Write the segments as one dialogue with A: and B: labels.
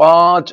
A: 5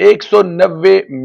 A: 190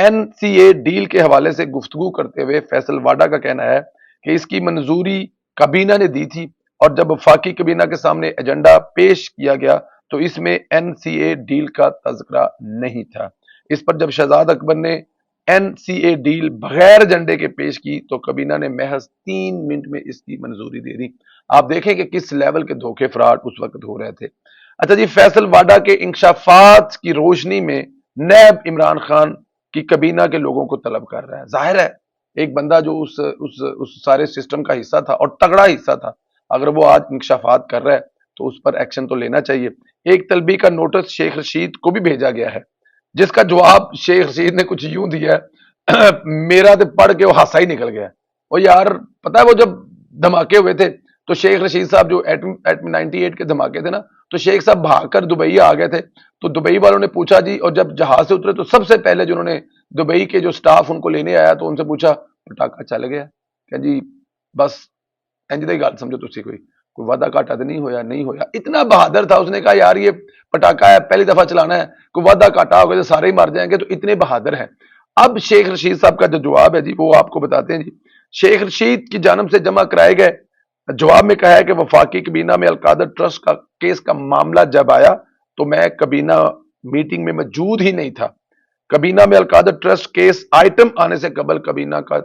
A: NCA deal کے حوالے سے گفتگو کرتے ہوئے فیصل واڈا کا کہنا ہے کہ اس کی منظوری کابینہ نے دی تھی، اور جب وفاقی کابینہ کے سامنے ایجنڈا پیش کیا گیا تو اس میں NCA ڈیل کا تذکرہ نہیں تھا۔ اس پر جب شہزاد اکبر نے NCA ڈیل بغیر ایجنڈے کے پیش کی تو کابینہ نے محض 3 منٹ میں اس کی منظوری دے دی۔ آپ دیکھیں کہ کس لیول کے دھوکے فراڈ اس وقت ہو رہے تھے۔ اچھا جی، فیصل واڈا کے انکشافات کی روشنی میں نیب عمران خان کی کابینہ کے لوگوں کو طلب کر رہا ہے۔ ظاہر ہے ایک بندہ جو اس سارے سسٹم کا حصہ تھا اور تگڑا حصہ تھا، اگر وہ آج انکشافات کر رہا ہے تو اس پر ایکشن تو لینا چاہیے۔ ایک طلبی کا نوٹس شیخ رشید کو بھی بھیجا گیا ہے، جس کا جواب شیخ رشید نے کچھ یوں دیا ہے میرا تو پڑھ کے وہ ہاسا ہی نکل گیا۔ وہ یار پتا ہے وہ جب دھماکے ہوئے تھے تو شیخ رشید صاحب جو ایٹم 98 کے دھماکے تھے نا، تو شیخ صاحب بھاگ کر دبئی آ گئے تھے، تو دبئی والوں نے پوچھا جی، اور جب جہاز سے اترے تو سب سے پہلے جو انہوں نے دبئی کے جو سٹاف ان کو لینے آیا تو ان سے پوچھا پٹاخہ چل گیا کہ جی بس انج دی گل سمجھو تسی، کوئی وعدہ گھاٹا تو نہیں ہویا، نہیں ہویا۔ اتنا بہادر تھا، اس نے کہا یار یہ پٹاخہ ہے، پہلی دفعہ چلانا ہے، کوئی وعدہ گھاٹا ہوگا تو سارے ہی مر جائیں گے، تو اتنے بہادر ہیں۔ اب شیخ رشید صاحب کا جو جواب ہے جی وہ آپ کو بتاتے ہیں جی۔ شیخ رشید کی جانب سے جمع کرائے گئے جواب میں کہا ہے کہ وفاقی کابینہ میں القادر ٹرسٹ کا کیس کا معاملہ جب آیا تو میں کابینہ میٹنگ میں موجود ہی نہیں تھا۔ کابینہ میں القادر ٹرسٹ کیس آئٹم آنے سے قبل کابینہ کا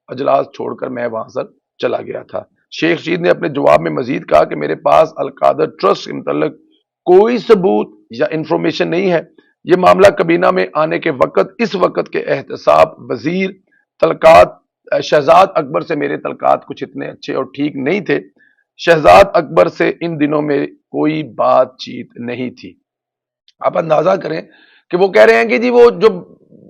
A: اجلاس چھوڑ کر میں وہاں سے چلا گیا تھا۔ شیخ رشید نے اپنے جواب میں مزید کہا کہ میرے پاس القادر ٹرسٹ کے متعلق کوئی ثبوت یا انفارمیشن نہیں ہے۔ یہ معاملہ کابینہ میں آنے کے وقت، اس وقت کے احتساب وزیر تعلقات شہزاد اکبر سے میرے تعلقات کچھ اتنے اچھے اور ٹھیک نہیں تھے۔ شہزاد اکبر سے ان دنوں میں کوئی بات چیت نہیں تھی۔ آپ اندازہ کریں کہ وہ کہہ رہے ہیں کہ جی وہ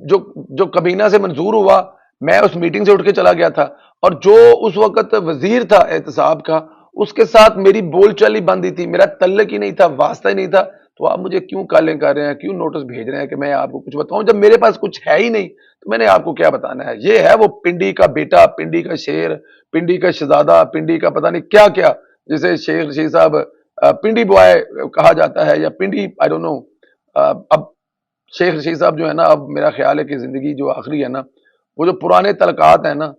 A: جو کابینہ سے منظور ہوا، میں اس میٹنگ سے اٹھ کے چلا گیا تھا، اور جو اس وقت وزیر تھا احتساب کا، اس کے ساتھ میری بول چال ہی بندی تھی، میرا تعلق ہی نہیں تھا، واسطہ ہی نہیں تھا، تو آپ مجھے کیوں کالیں کر رہے ہیں، کیوں نوٹس بھیج رہے ہیں کہ میں آپ کو کچھ بتاؤں جب میرے پاس کچھ ہے ہی نہیں، تو میں نے آپ کو کیا بتانا ہے۔ یہ ہے وہ پنڈی کا بیٹا، پنڈی کا شیر، پنڈی کا شہزادہ، پنڈی کا پتہ نہیں کیا کیا، جسے شیخ رشید صاحب پنڈی بوائے کہا جاتا ہے، یا پنڈی آئی ڈونٹ نو۔ اب شیخ رشید صاحب جو ہے نا، اب میرا خیال ہے کہ زندگی جو آخری ہے نا، وہ جو پرانے تعلقات ہیں نا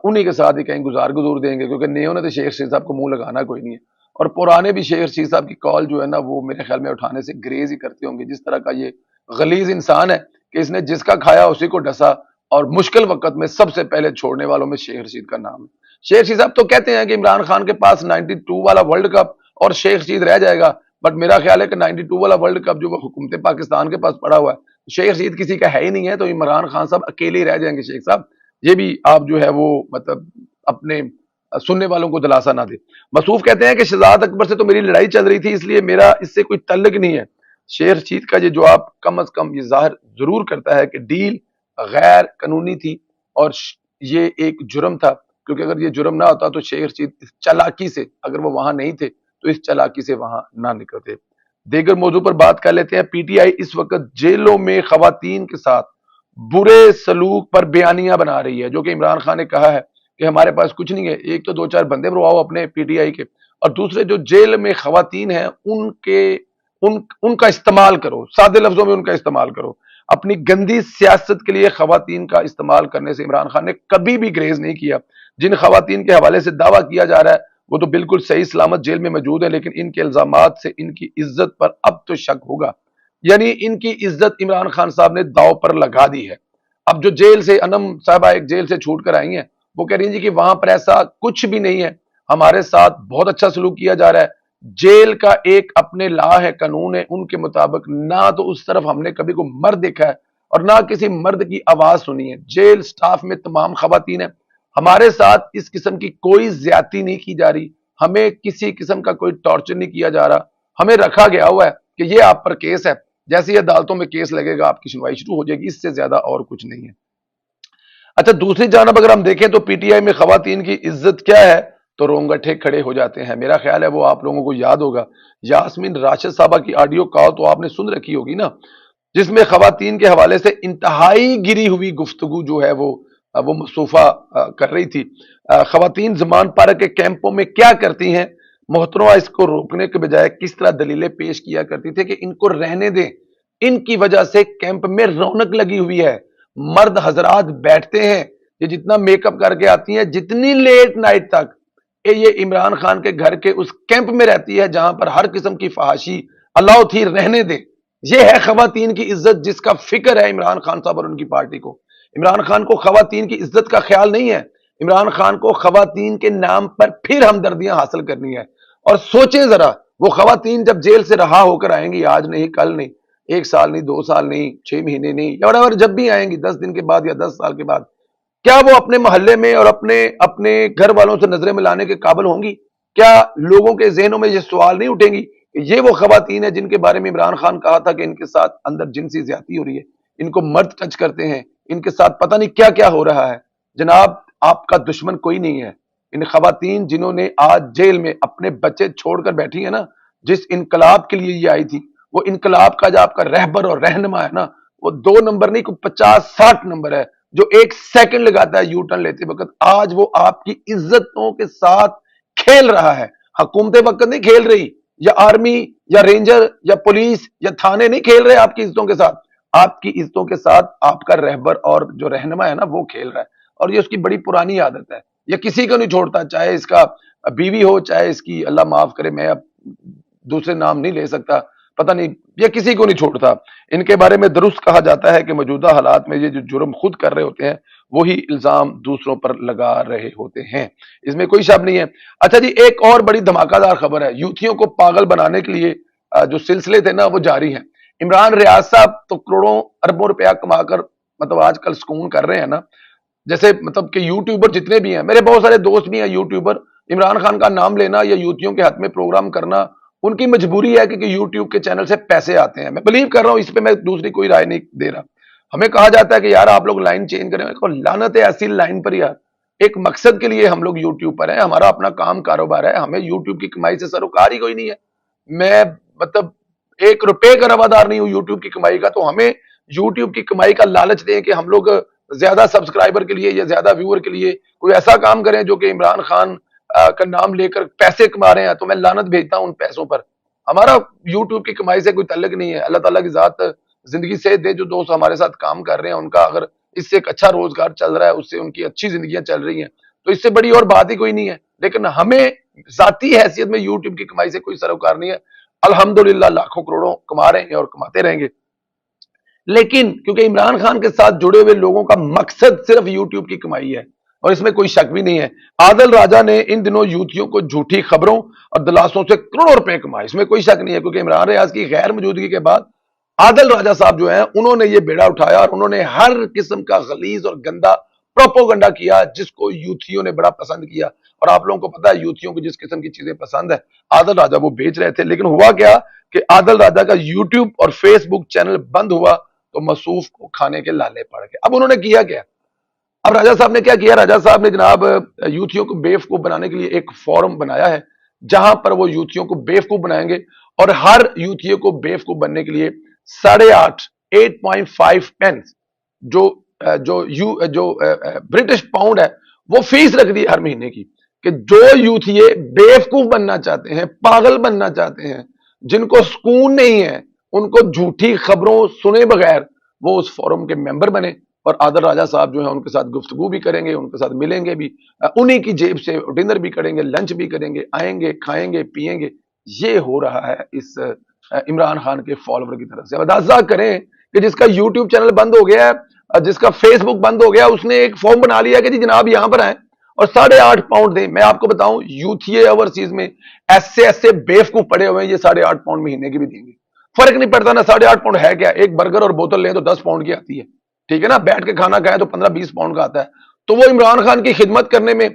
A: انہی کے ساتھ ہی کہیں گزور دیں گے، کیونکہ نیو نے تو شیخ رشید صاحب کو منہ لگانا کوئی نہیں ہے، اور پرانے بھی شیخ رشید صاحب کی کال جو ہے نا وہ میرے خیال میں اٹھانے سے گریز ہی کرتے ہوں گے۔ جس طرح کا یہ غلیظ انسان ہے کہ اس نے جس کا کھایا اسی کو ڈسا، اور مشکل وقت میں سب سے پہلے چھوڑنے والوں میں شیخ رشید کا نام ہے۔ شیخ رشید صاحب تو کہتے ہیں کہ عمران خان کے پاس 92 والا ورلڈ کپ اور شیخ رشید رہ جائے گا، بٹ میرا خیال ہے کہ 92 والا ورلڈ کپ جو وہ حکومت پاکستان کے پاس پڑا ہوا ہے، شیخ رشید کسی کا ہے ہی نہیں ہے، تو عمران خان صاحب اکیلے ہی رہ جائیں گے۔ شیخ صاحب یہ بھی آپ جو ہے وہ مطلب اپنے سننے والوں کو دلاسا نہ دے۔ مصروف کہتے ہیں کہ شہزاد اکبر سے تو میری لڑائی چل رہی تھی، اس لیے میرا اس سے کوئی تعلق نہیں ہے۔ شیخ رشید کا یہ جواب کم از کم یہ ظاہر ضرور کرتا ہے کہ ڈیل غیر قانونی تھی، اور یہ ایک جرم تھا، کیونکہ اگر یہ جرم نہ ہوتا تو شیخ رشید اس چالاکی سے، اگر وہ وہاں نہیں تھے تو اس چالاکی سے وہاں نہ نکلتے۔ دیگر موضوع پر بات کر لیتے ہیں۔ پی ٹی آئی اس وقت جیلوں میں خواتین کے ساتھ برے سلوک پر بیانیاں بنا رہی ہے، جو کہ عمران خان نے کہا ہے کہ ہمارے پاس کچھ نہیں ہے، ایک تو 2-4 بندے مرواؤ اپنے پی ٹی آئی کے، اور دوسرے جو جیل میں خواتین ہیں ان کا استعمال کرو، سادے لفظوں میں ان کا استعمال کرو۔ اپنی گندی سیاست کے لیے خواتین کا استعمال کرنے سے عمران خان نے کبھی بھی گریز نہیں کیا۔ جن خواتین کے حوالے سے دعویٰ کیا جا رہا ہے وہ تو بالکل صحیح سلامت جیل میں موجود ہیں، لیکن ان کے الزامات سے ان کی عزت پر اب تو شک ہوگا، یعنی ان کی عزت عمران خان صاحب نے داؤ پر لگا دی ہے۔ اب جو جیل سے انم صاحبہ ایک جیل سے چھوٹ کر آئی ہیں، وہ کہہ رہی ہیں جی کہ وہاں پر ایسا کچھ بھی نہیں ہے، ہمارے ساتھ بہت اچھا سلوک کیا جا رہا ہے۔ جیل کا ایک اپنے لا ہے، قانون ہے، ان کے مطابق نہ تو اس طرف ہم نے کبھی کوئی مرد دیکھا ہے اور نہ کسی مرد کی آواز سنی ہے۔ جیل سٹاف میں تمام خواتین ہیں، ہمارے ساتھ اس قسم کی کوئی زیادتی نہیں کی جا رہی، ہمیں کسی قسم کا کوئی ٹارچر نہیں کیا جا رہا، ہمیں رکھا گیا ہوا ہے کہ یہ آپ پر کیس ہے، جیسے ہی عدالتوں میں کیس لگے گا آپ کی سنوائی شروع ہو جائے گی، اس سے زیادہ اور کچھ نہیں ہے۔ اچھا دوسری جانب اگر ہم دیکھیں تو پی ٹی آئی میں خواتین کی عزت کیا ہے تو رونگٹے کھڑے ہو جاتے ہیں۔ میرا خیال ہے وہ آپ لوگوں کو یاد ہوگا، یاسمین راشد صاحبہ کی آڈیو کال تو آپ نے سن رکھی ہوگی نا، جس میں خواتین کے حوالے سے انتہائی گری ہوئی گفتگو جو ہے وہ مصطفیٰ کر رہی تھی۔ خواتین زمان پارک کے کیمپوں میں کیا کرتی ہیں، محترمہ اس کو روکنے کے بجائے کس طرح دلیلیں پیش کیا کرتی تھے کہ ان کو رہنے دیں، ان کی وجہ سے کیمپ میں رونق لگی ہوئی ہے، مرد حضرات بیٹھتے ہیں، یہ جتنا میک اپ کر کے آتی ہیں، جتنی لیٹ نائٹ تک یہ عمران خان کے گھر کے اس کیمپ میں رہتی ہے جہاں پر ہر قسم کی فحاشی اللہ تھی رہنے دے. یہ ہے خواتین کی عزت جس کا فکر ہے عمران خان صاحب اور ان کی پارٹی کو. عمران خان کو خواتین کی عزت کا خیال نہیں ہے. عمران خان کو خواتین کے نام پر پھر ہمدردیاں حاصل کرنی ہے. اور سوچیں ذرا، وہ خواتین جب جیل سے رہا ہو کر آئیں گی، آج نہیں، کل نہیں، 1 سال نہیں، 2 سال نہیں، 6 مہینے نہیں، یا جب بھی آئیں گی، 10 دن کے بعد یا 10 سال کے بعد، کیا وہ اپنے محلے میں اور اپنے گھر والوں سے نظریں ملانے کے قابل ہوں گی؟ کیا لوگوں کے ذہنوں میں یہ سوال نہیں اٹھیں گی کہ یہ وہ خواتین ہیں جن کے بارے میں عمران خان کہا تھا کہ ان کے ساتھ اندر جنسی زیادتی ہو رہی ہے، ان کو مرد ٹچ کرتے ہیں، ان کے ساتھ پتہ نہیں کیا کیا ہو رہا ہے؟ جناب، آپ کا دشمن کوئی نہیں ہے. ان خواتین جنہوں نے آج جیل میں اپنے بچے چھوڑ کر بیٹھی ہیں نا، جس انقلاب کے لیے یہ آئی تھی، وہ انقلاب کا جو آپ کا رہبر اور رہنما ہے نا، وہ 2 نمبر نہیں، کوئی 50-60 نمبر ہے، جو 1 سیکنڈ لگاتا ہے یو ٹرن لیتے وقت. آج وہ آپ کی عزتوں کے ساتھ کھیل رہا ہے. حکومت وقت نہیں کھیل رہی، یا آرمی یا رینجر یا پولیس یا تھانے نہیں کھیل رہے آپ کی عزتوں کے ساتھ. آپ کی عزتوں کے ساتھ آپ کا رہبر اور جو رہنما ہے نا، وہ کھیل رہا ہے. اور یہ اس کی بڑی پرانی عادت ہے، یہ کسی کو نہیں چھوڑتا، چاہے اس کا بیوی ہو، چاہے اس کی، اللہ معاف کرے، میں اب دوسرے نام نہیں لے سکتا، پتہ نہیں، یہ کسی کو نہیں چھوڑتا. ان کے بارے میں درست کہا جاتا ہے کہ موجودہ حالات میں یہ جو جرم خود کر رہے ہوتے ہیں، وہی الزام دوسروں پر لگا رہے ہوتے ہیں، اس میں کوئی شک نہیں ہے. اچھا جی، ایک اور بڑی دھماکہ دار خبر ہے. یوتھیوں کو پاگل بنانے کے لیے جو سلسلے تھے نا، وہ جاری ہیں. عمران ریاض صاحب تو کروڑوں اربوں روپیہ کما کر مطلب آج کل سکون کر رہے ہیں نا. جیسے مطلب کہ یوٹیوبر جتنے بھی ہیں، میرے بہت سارے دوست بھی ہیں یوٹیوبر، عمران خان کا نام لینا یا یوتھیوں کے ہاتھ میں پروگرام کرنا ان کی مجبوری ہے، کیونکہ یوٹیوب کے چینل سے پیسے آتے ہیں. میں بلیو کر رہا ہوں، اس پہ میں دوسری کوئی رائے نہیں دے رہا. ہمیں کہا جاتا ہے کہ یار آپ لوگ لائن چینج کریں، لعنت ہے ایسی لائن پر یار. ایک مقصد کے لیے ہم لوگ یوٹیوب پر ہیں، ہمارا اپنا کام کاروبار ہے، ہمیں یوٹیوب کی کمائی سے سروکار ہی کوئی نہیں ہے. میں مطلب 1 روپے کا روادار نہیں ہوں یوٹیوب کی کمائی کا. تو ہمیں یوٹیوب کی کمائی کا لالچ دیں کہ ہم لوگ زیادہ سبسکرائبر کے لیے یا زیادہ ویور کے لیے کوئی ایسا کام کریں جو کہ عمران خان کا نام لے کر پیسے کما رہے ہیں، تو میں لعنت بھیجتا ہوں ان پیسوں پر. ہمارا یوٹیوب کی کمائی سے کوئی تعلق نہیں ہے. اللہ تعالیٰ کی ذات زندگی سے دے. جو دوست ہمارے ساتھ کام کر رہے ہیں، ان کا اگر اس سے ایک اچھا روزگار چل رہا ہے، اس سے ان کی اچھی زندگیاں چل رہی ہیں، تو اس سے بڑی اور بات ہی کوئی نہیں ہے. لیکن ہمیں ذاتی حیثیت میں یوٹیوب کی کمائی سے کوئی سروکار نہیں ہے. الحمدللہ لاکھوں کروڑوں کما رہے ہیں اور کماتے رہیں گے. لیکن کیونکہ عمران خان کے ساتھ جڑے ہوئے لوگوں کا مقصد صرف یوٹیوب کی کمائی ہے، اور اس میں کوئی شک بھی نہیں ہے. عادل راجہ نے ان دنوں یوتھیوں کو جھوٹی خبروں اور دلاسوں سے کروڑوں روپے کمائے، اس میں کوئی شک نہیں ہے. کیونکہ عمران ریاض کی غیر موجودگی کے بعد عادل راجہ صاحب جو ہیں، انہوں نے یہ بیڑا اٹھایا اور انہوں نے ہر قسم کا غلیظ اور گندا پروپوگنڈا کیا، جس کو یوتھیوں نے بڑا پسند کیا. اور آپ لوگوں کو پتا ہے یوتھیوں کو جس قسم کی چیزیں پسند ہے، عادل راجہ وہ بیچ رہے تھے. لیکن ہوا کیا کہ عادل راجہ کا یوٹیوب اور فیس بک چینل بند ہوا تو مصوف کو کھانے کے لالے پڑ گئے. اب انہوں نے کیا کیا؟ اب راجہ صاحب نے کیا کیا؟ راجہ صاحب نے جناب یوتھیوں کو بیوقوف بنانے کے لیے ایک فورم بنایا ہے، جہاں پر وہ یوتھیوں کو بیوقوف بنائیں گے، اور ہر یوتھیوں کو بیوقوف بننے کے لیے 8.5 پینس جو جو برٹش پاؤنڈ ہے، وہ فیس رکھ دی ہر مہینے کی، کہ جو یوتھیے بیوقوف بننا چاہتے ہیں، پاگل بننا چاہتے ہیں، جن کو سکون نہیں ہے، ان کو جھوٹی خبروں سنے بغیر وہ اس فورم کے ممبر بنے. اور عادل راجہ صاحب جو ہیں ان کے ساتھ گفتگو بھی کریں گے، ان کے ساتھ ملیں گے بھی، انہی کی جیب سے ڈنر بھی کریں گے، لنچ بھی کریں گے، آئیں گے، کھائیں گے، پیئیں گے. یہ ہو رہا ہے اس عمران خان کے فالوور کی طرف سے. اندازہ کریں کہ جس کا یوٹیوب چینل بند ہو گیا ہے، جس کا فیس بک بند ہو گیا، اس نے ایک فارم بنا لیا کہ جی جناب یہاں پر آئیں اور 8.5 پاؤنڈ دیں. میں آپ کو بتاؤں، یوتھیے اوورسیز میں ایسے بیوقوف پڑے ہوئے ہیں، یہ 8.5 پاؤنڈ مہینے کی بھی دیں گے. فرق نہیں پڑتا نا 8.5 پاؤنڈ ہے کیا. ایک برگر اور بوتل لیں تو 10 پاؤنڈ کی آتی ہے، ٹھیک ہے نا. بیٹھ کے کھانا کھائیں تو 15-20 پاؤنڈ کا آتا ہے. تو وہ عمران خان کی خدمت کرنے میں،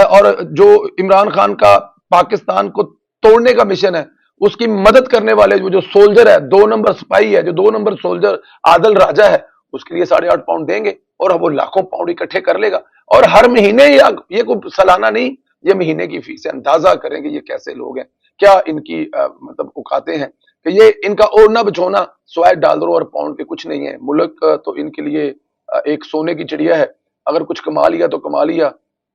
A: اور جو عمران خان کا پاکستان کو توڑنے کا مشن ہے، اس کی مدد کرنے والے جو سولجر ہے، 2 نمبر سپاہی ہے، جو 2 نمبر سولجر عادل راجہ ہے، اس کے لیے 8.5 پاؤنڈ دیں گے اور وہ لاکھوں پاؤنڈ اکٹھے کر لے گا. اور ہر مہینے، یہ کوئی سالانہ نہیں، یہ مہینے کی فیس ہے. اندازہ کریں کہ یہ کیسے لوگ ہیں، کیا ان کی مطلب اوقاتیں ہیں، کہ یہ ان کا اوڑھنا بچھونا سوائے ڈالروں اور پاؤنڈ کے کچھ نہیں ہے. ملک تو ان کے لیے ایک سونے کی چڑیا ہے. اگر کچھ کما لیا تو کما لیا،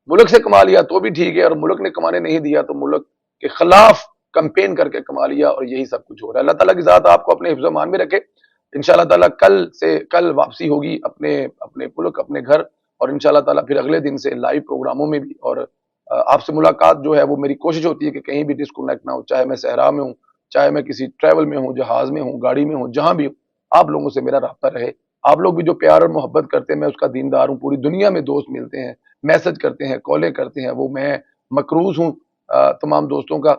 A: ملک سے کما لیا تو بھی ٹھیک ہے، اور ملک نے کمانے نہیں دیا تو ملک کے خلاف کمپین کر کے کما لیا، اور یہی سب کچھ ہو رہا ہے. اللہ تعالیٰ کی ذات آپ کو اپنے حفظ و امان میں رکھے. انشاءاللہ تعالیٰ کل واپسی ہوگی اپنے اپنے ملک اپنے گھر، اور انشاءاللہ تعالیٰ پھر اگلے دن سے لائیو پروگراموں میں بھی، اور آپ سے ملاقات جو ہے وہ میری کوشش ہوتی ہے کہ کہیں بھی ڈسکنیکٹ نہ ہو، چاہے میں صحرا میں ہوں، چاہے میں کسی ٹریول میں ہوں، جہاز میں ہوں، گاڑی میں ہوں، جہاں بھی ہوں، آپ لوگوں سے میرا رابطہ رہے۔ آپ لوگ بھی جو پیار اور محبت کرتے ہیں میں اس کا دیندار ہوں، پوری دنیا میں دوست ملتے ہیں، میسج کرتے ہیں، کالیں کرتے ہیں، وہ میں مقروض ہوں تمام دوستوں کا۔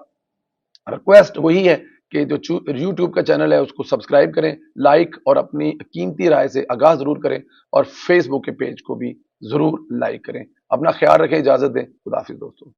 A: ریکویسٹ وہی ہے کہ جو یوٹیوب کا چینل ہے اس کو سبسکرائب کریں، لائک اور اپنی قیمتی رائے سے آگاہ ضرور کریں، اور فیس بک کے پیج کو بھی ضرور لائک کریں۔ اپنا خیال رکھیں، اجازت دیں، خدا حافظ دوستوں۔